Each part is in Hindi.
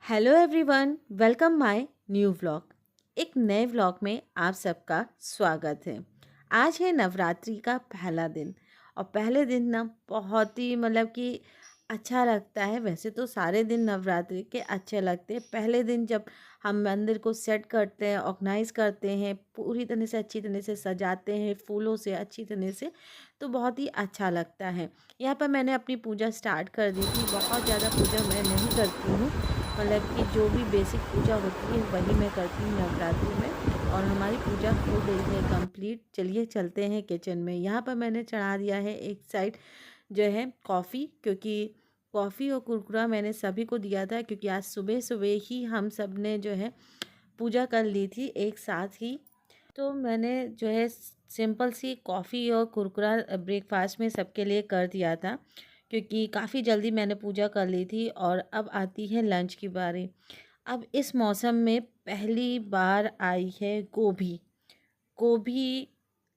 Hello everyone, welcome my new vlog. एक नए व्लॉग में आप सबका स्वागत है। आज है नवरात्रि का पहला दिन और पहले दिन ना बहुत ही कि अच्छा लगता है। वैसे तो सारे दिन नवरात्रि के अच्छे लगते हैं। पहले दिन जब हम मंदिर को सेट करते हैं, ऑर्गेनाइज करते हैं, पूरी तरह से अच्छी तरह से सजाते हैं फूलों से अच्छी तरह से, तो बहुत ही अच्छा लगता है। यहाँ पर मैंने अपनी पूजा स्टार्ट कर दी थी। बहुत ज़्यादा पूजा मैं नहीं करती हूँ, कि जो भी बेसिक पूजा होती है वही मैं करती हूँ नवरात्रि में। और हमारी पूजा हो गई है कंप्लीट। चलिए चलते हैं किचन में। यहाँ पर मैंने चढ़ा दिया है एक साइड जो है कॉफ़ी, क्योंकि कॉफ़ी और कुरकुरा मैंने सभी को दिया था, क्योंकि आज सुबह सुबह ही हम सब ने जो है पूजा कर ली थी एक साथ ही। तो मैंने जो है सिंपल सी कॉफ़ी और कुरकुरा ब्रेकफास्ट में सबके लिए कर दिया था, क्योंकि काफ़ी जल्दी मैंने पूजा कर ली थी। और अब आती है लंच की बारी। अब इस मौसम में पहली बार आई है गोभी। गोभी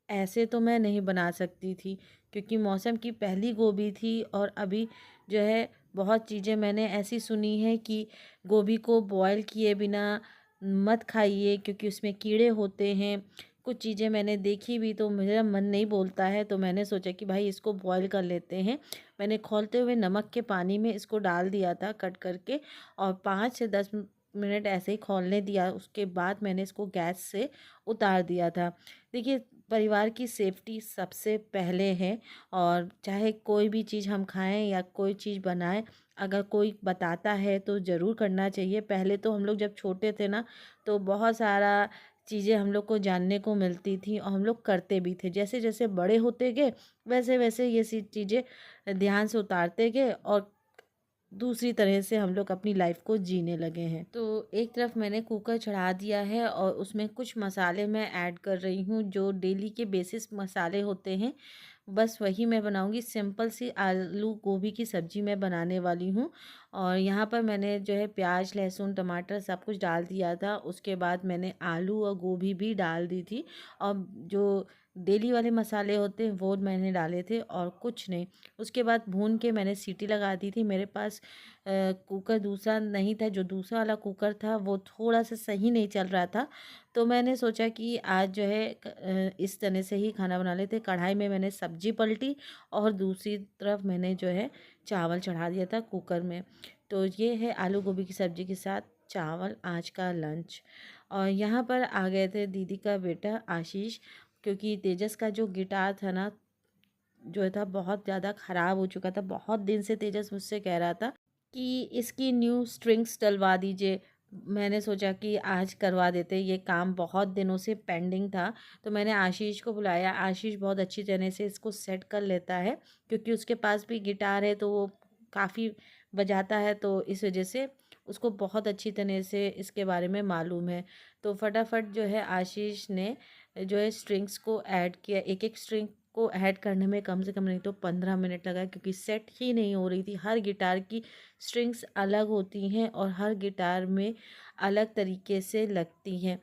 ऐसे तो मैं नहीं बना सकती थी, क्योंकि मौसम की पहली गोभी थी। और अभी जो है बहुत चीज़ें मैंने ऐसी सुनी है कि गोभी को बॉयल किए बिना मत खाइए, क्योंकि उसमें कीड़े होते हैं। कुछ चीज़ें मैंने देखी भी, तो मेरा मन नहीं बोलता है, तो मैंने सोचा कि भाई इसको बॉयल कर लेते हैं। मैंने खौलते हुए नमक के पानी में इसको डाल दिया था कट करके, और 5 से 10 मिनट ऐसे ही खौलने दिया। उसके बाद मैंने इसको गैस से उतार दिया था। देखिए, परिवार की सेफ्टी सबसे पहले है। और चाहे कोई भी चीज़ हम खाएं या कोई चीज़ बनाएं, अगर कोई बताता है तो ज़रूर करना चाहिए। पहले तो हम लोग जब छोटे थे ना, तो बहुत सारा चीज़ें हम लोग को जानने को मिलती थी और हम लोग करते भी थे। जैसे जैसे बड़े होते गए वैसे वैसे ये सी चीज़ें ध्यान से उतारते गए, और दूसरी तरह से हम लोग अपनी लाइफ को जीने लगे हैं। तो एक तरफ मैंने कुकर चढ़ा दिया है और उसमें कुछ मसाले मैं ऐड कर रही हूँ, जो डेली के बेसिस मसाले होते हैं। बस वही मैं बनाऊंगी। सिंपल सी आलू गोभी की सब्ज़ी मैं बनाने वाली हूँ। और यहाँ पर मैंने जो है प्याज लहसुन टमाटर सब कुछ डाल दिया था। उसके बाद मैंने आलू और गोभी भी डाल दी थी। और जो डेली वाले मसाले होते हैं वो मैंने डाले थे, और कुछ नहीं। उसके बाद भून के मैंने सीटी लगा दी थी। मेरे पास कुकर दूसरा नहीं था। जो दूसरा वाला कुकर था वो थोड़ा सा सही नहीं चल रहा था, तो मैंने सोचा कि आज जो है इस तरह से ही खाना बना लेते। कढ़ाई में मैंने सब्जी पलटी और दूसरी तरफ मैंने जो है चावल चढ़ा दिया था कुकर में। तो ये है आलू गोभी की सब्ज़ी के साथ चावल आज का लंच। और यहाँ पर आ गए थे दीदी का बेटा आशीष, क्योंकि तेजस का जो गिटार था ना, जो था बहुत ज़्यादा ख़राब हो चुका था। बहुत दिन से तेजस मुझसे कह रहा था कि इसकी न्यू स्ट्रिंग्स डलवा दीजिए। मैंने सोचा कि आज करवा देते, ये काम बहुत दिनों से पेंडिंग था। तो मैंने आशीष को बुलाया। आशीष बहुत अच्छी तरह से इसको सेट कर लेता है, क्योंकि उसके पास भी गिटार है, तो वो काफ़ी बजाता है, तो इस वजह से उसको बहुत अच्छी तरह से इसके बारे में मालूम है। तो फटाफट जो है आशीष ने जो है स्ट्रिंग्स को ऐड किया। एक एक स्ट्रिंग को ऐड करने में कम से कम नहीं तो 15 मिनट लगा, क्योंकि सेट ही नहीं हो रही थी। हर गिटार की स्ट्रिंग्स अलग होती हैं और हर गिटार में अलग तरीके से लगती हैं।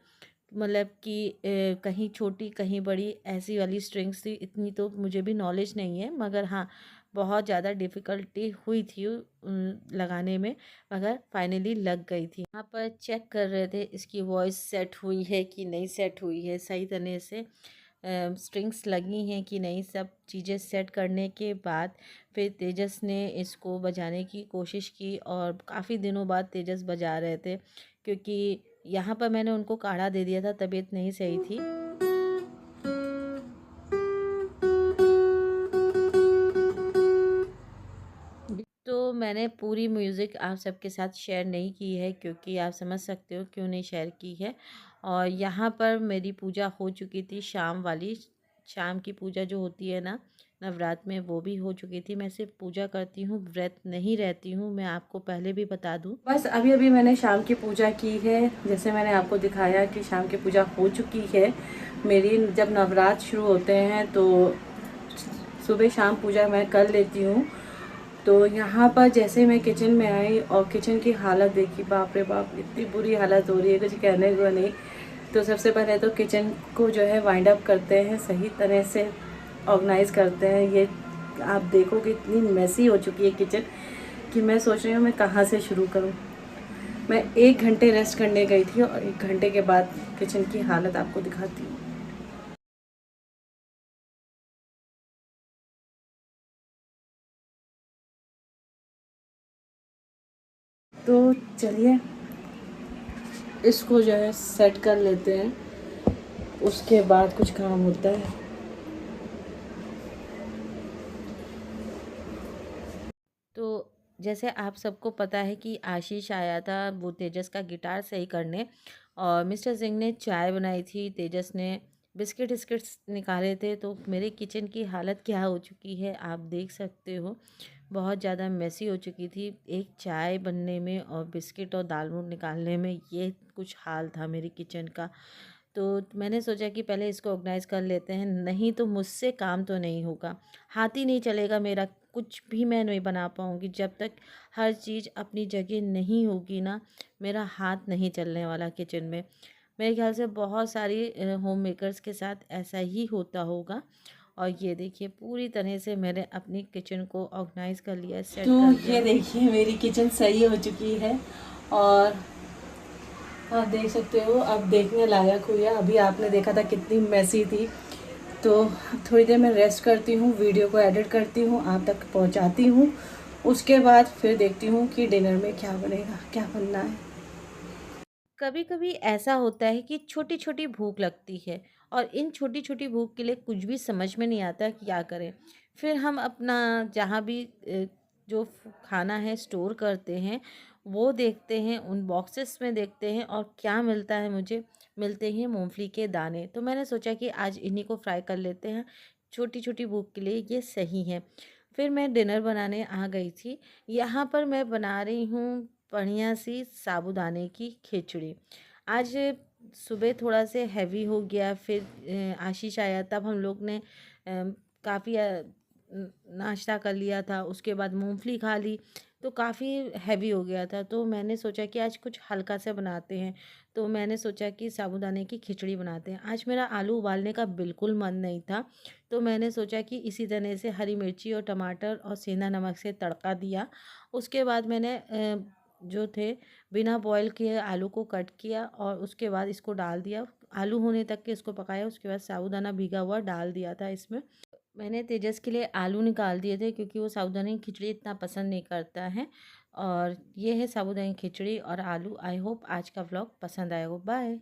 कि कहीं छोटी कहीं बड़ी ऐसी वाली स्ट्रिंग्स थी। इतनी तो मुझे भी नॉलेज नहीं है, मगर हाँ, बहुत ज़्यादा डिफ़िकल्टी हुई थी लगाने में, मगर फाइनली लग गई थी। यहाँ पर चेक कर रहे थे इसकी वॉइस सेट हुई है कि नहीं सेट हुई है, सही तरह से स्ट्रिंग्स लगी हैं कि नहीं। सब चीज़ें सेट करने के बाद फिर तेजस ने इसको बजाने की कोशिश की, और काफ़ी दिनों बाद तेजस बजा रहे थे, क्योंकि यहाँ पर मैंने उनको काढ़ा दे दिया था, तबीयत नहीं सही थी। तो मैंने पूरी म्यूज़िक आप सबके साथ शेयर नहीं की है, क्योंकि आप समझ सकते हो क्यों नहीं शेयर की है। और यहाँ पर मेरी पूजा हो चुकी थी शाम वाली। शाम की पूजा जो होती है ना नवरात्र में, वो भी हो चुकी थी। मैं सिर्फ पूजा करती हूँ, व्रत नहीं रहती हूँ, मैं आपको पहले भी बता दूँ। बस अभी अभी मैंने शाम की पूजा की है। जैसे मैंने आपको दिखाया कि शाम की पूजा हो चुकी है मेरी। जब नवरात्र शुरू होते हैं तो सुबह शाम पूजा मैं कर लेती हूँ। तो यहाँ पर जैसे मैं किचन में आई और किचन की हालत देखी, बाप रे बाप, इतनी बुरी हालत हो रही है कुछ कहने को नहीं। तो सबसे पहले तो किचन को जो है वाइंड अप करते हैं, सही तरह से ऑर्गेनाइज करते हैं। ये आप देखो कि इतनी मेसी हो चुकी है किचन कि मैं सोच रही हूँ मैं कहाँ से शुरू करूँ। मैं 1 घंटे रेस्ट करने गई थी और 1 घंटे के बाद किचन की हालत आपको दिखाती हूँ। तो चलिए इसको जो है सेट कर लेते हैं, उसके बाद कुछ काम होता है। तो जैसे आप सबको पता है कि आशीष आया था वो तेजस का गिटार सही करने, और मिस्टर सिंह ने चाय बनाई थी, तेजस ने बिस्किट विस्किट्स निकाले थे। तो मेरे किचन की हालत क्या हो चुकी है आप देख सकते हो, बहुत ज़्यादा मेसी हो चुकी थी। एक चाय बनने में और बिस्किट और दाल मूट निकालने में ये कुछ हाल था मेरी किचन का। तो मैंने सोचा कि पहले इसको ऑर्गेनाइज़ कर लेते हैं, नहीं तो मुझसे काम तो नहीं होगा, हाथ ही नहीं चलेगा मेरा, कुछ भी मैं नहीं बना पाऊँगी जब तक हर चीज़ अपनी जगह नहीं होगी ना। मेरा हाथ नहीं चलने वाला किचन में। मेरे ख्याल से बहुत सारी होम मेकर्स के साथ ऐसा ही होता होगा। और ये देखिए पूरी तरह से मैंने अपनी किचन को ऑर्गेनाइज़ कर लिया, सेट तो कर दिया। ये देखिए मेरी किचन सही हो चुकी है और आप देख सकते हो अब देखने लायक हुई है। अभी आपने देखा था कितनी मैसी थी। तो थोड़ी देर मैं रेस्ट करती हूँ, वीडियो को एडिट करती हूँ, आप तक पहुँचाती हूँ। उसके बाद फिर देखती हूँ कि डिनर में क्या बनेगा, क्या बनना है। कभी कभी ऐसा होता है कि छोटी छोटी भूख लगती है, और इन छोटी छोटी भूख के लिए कुछ भी समझ में नहीं आता क्या करें। फिर हम अपना जहाँ भी जो खाना है स्टोर करते हैं, वो देखते हैं, उन बॉक्सेस में देखते हैं, और क्या मिलता है मुझे, मिलते हैं मूंगफली के दाने। तो मैंने सोचा कि आज इन्हीं को फ्राई कर लेते हैं, छोटी छोटी भूख के लिए ये सही है। फिर मैं डिनर बनाने आ गई थी। यहाँ पर मैं बना रही हूँ बढ़िया सी साबूदाने की खिचड़ी। आज सुबह थोड़ा से हैवी हो गया, फिर आशीष आया तब हम लोग ने काफ़ी नाश्ता कर लिया था, उसके बाद मूंगफली खा ली, तो काफ़ी हैवी हो गया था। तो मैंने सोचा कि आज कुछ हल्का सा बनाते हैं। तो मैंने सोचा कि साबूदाने की खिचड़ी बनाते हैं। आज मेरा आलू उबालने का बिल्कुल मन नहीं था, तो मैंने सोचा कि इसी तरह से हरी मिर्ची और टमाटर और सेंधा नमक से तड़का दिया। उसके बाद मैंने जो थे बिना बॉयल किए आलू को कट किया, और उसके बाद इसको डाल दिया, आलू होने तक के इसको पकाया। उसके बाद साबूदाना भीगा हुआ डाल दिया था इसमें। मैंने तेजस के लिए आलू निकाल दिए थे क्योंकि वो साबूदाना की खिचड़ी इतना पसंद नहीं करता है। और ये है साबूदाना की खिचड़ी और आलू। आई होप आज का व्लॉग पसंद आया हो। बाय।